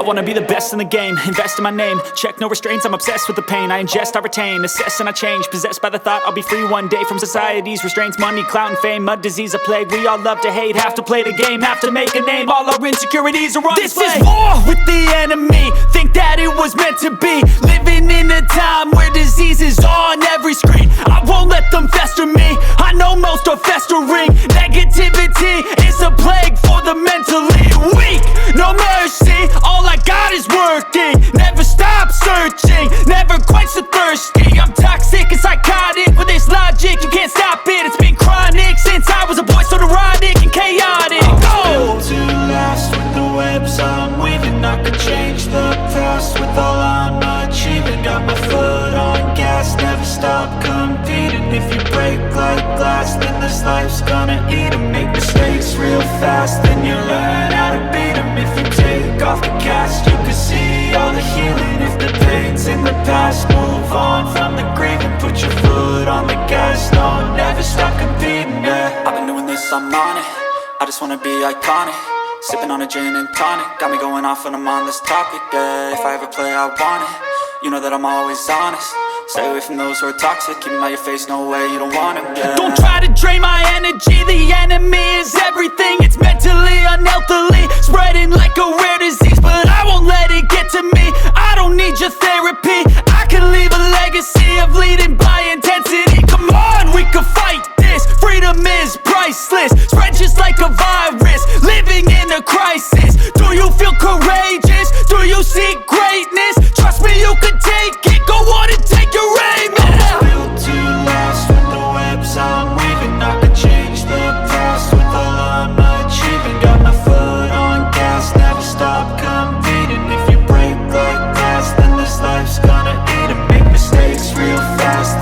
wanna be the best in the game, invest in my name, check no restraints, I'm obsessed with the pain. I ingest, I retain, assess and I change, possessed by the thought I'll be free one day from society's restraints. Money, clout and fame, mud, disease, a plague. We all love to hate, have to play the game, have to make a name. All our insecurities are on display. This is war with the enemy, think that it was meant to be. Living in a time where disease is on every screen. I won't let them fester me, I know most are festering. Negativity is a plague for the mentally weak. No mercy, all I got is working. Never stop searching, never quench the thirsty. I'm toxic and psychotic, with this logic you can't stop it. It's been chronic since I was a boy, so neurotic and chaotic. Built to last with the webs I'm weaving. I could change the past with all I'm achieving. Got my foot on gas, never stop competing. If you break like glass, then this life's gonna eat 'em. Make mistakes real fast, then you learn how to beat 'em. If you take off the cast, you can see all the healing. If the pain's in the past, move on from the grieving. Put your foot on the gas, no, never stop competing, yeah. I've been doing this, I'm on it, I just wanna be iconic. Sipping on a gin and tonic, got me going off when I'm on this topic, yeah. If I ever play, I want it, you know that I'm always honest. Stay away from those who are toxic, keep them out your face, no way, you don't want them, yeah. Don't try to drain my energy, the enemy is everything. It's mentally, unhealthily, spreading like a rare disease. But I won't let it get to me, I don't need your therapy. I can leave a legacy of leading by intensity. Come on, we can fight this, freedom is priceless. Spread just like a virus, living in a crisis. Do you feel courageous? Do you seek greatness? Trust me, you can take it, go on and take your aim, yeah. I'm built to last with the webs I'm weaving. I could change the past with all I'm achieving. Got my foot on gas, never stop competing. If you break like glass, then this life's gonna eat 'em. Make mistakes real fast,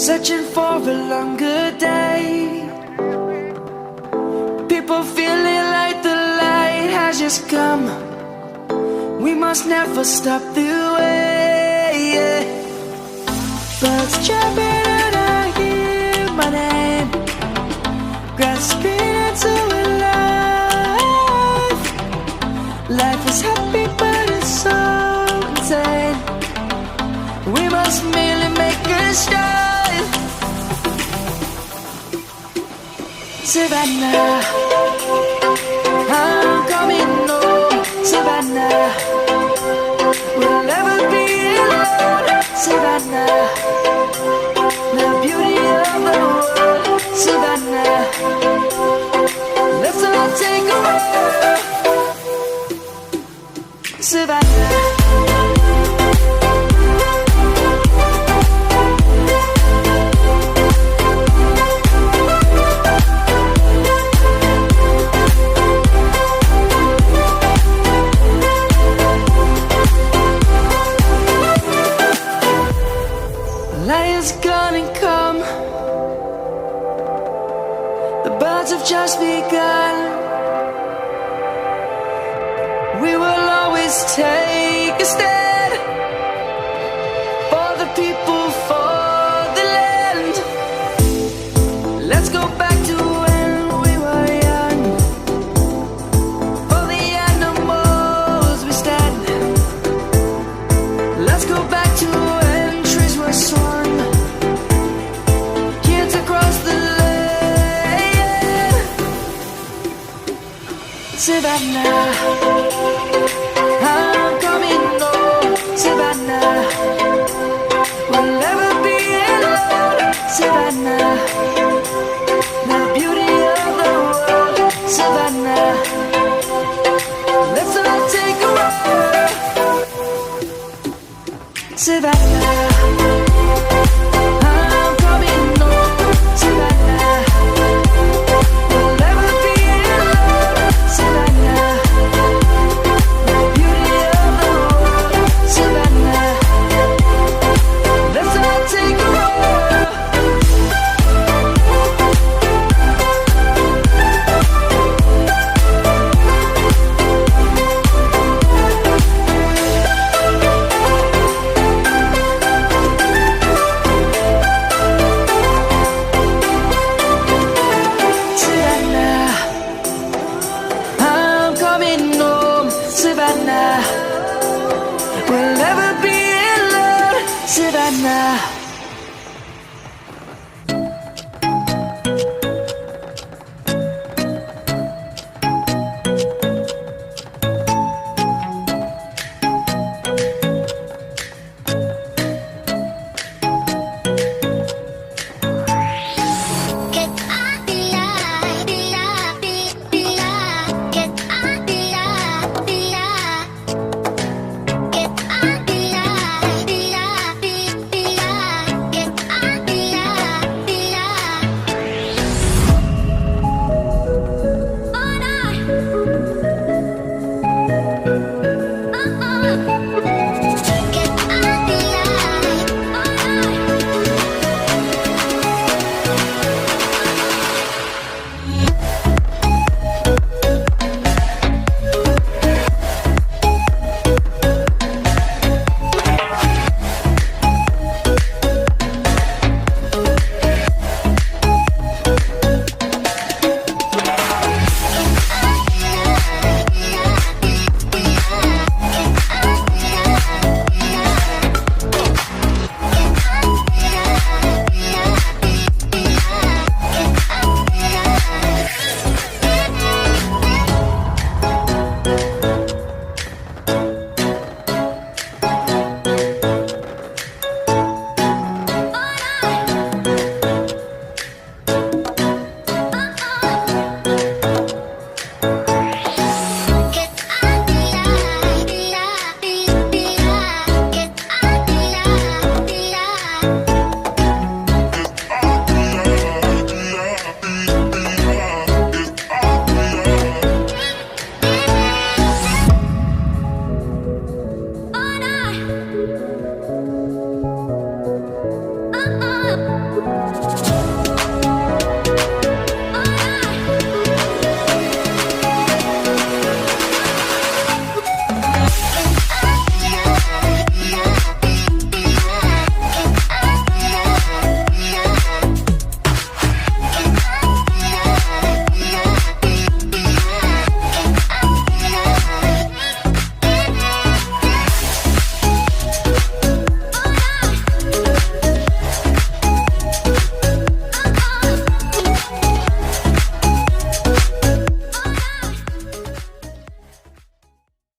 searching for a longer day. People feeling like the light has just come. We must never stop the way. Birds chirping and I hear my name, grasping into a life. Life is happy but it's so insane. We must merely make a start. Savannah, I'm coming home. Savannah, we'll never be alone. Savannah, the beauty of the world. Savannah, let's all take a walk. Savannah. Lion's gonna come. The birds have just begun. We will always take a stand for the people, for the land. Let's go back to when we were young. For the animals we stand. Let's go back to when trees were swung. Kids across the land. Savannah, I'm coming home. Savannah, we'll never be alone. Savannah, the beauty of the world. Savannah, let's all take a walk. Savannah, I'm coming home. Savannah, we'll never be alone. Savannah, the beauty of the world. Savannah, let's all take a walk.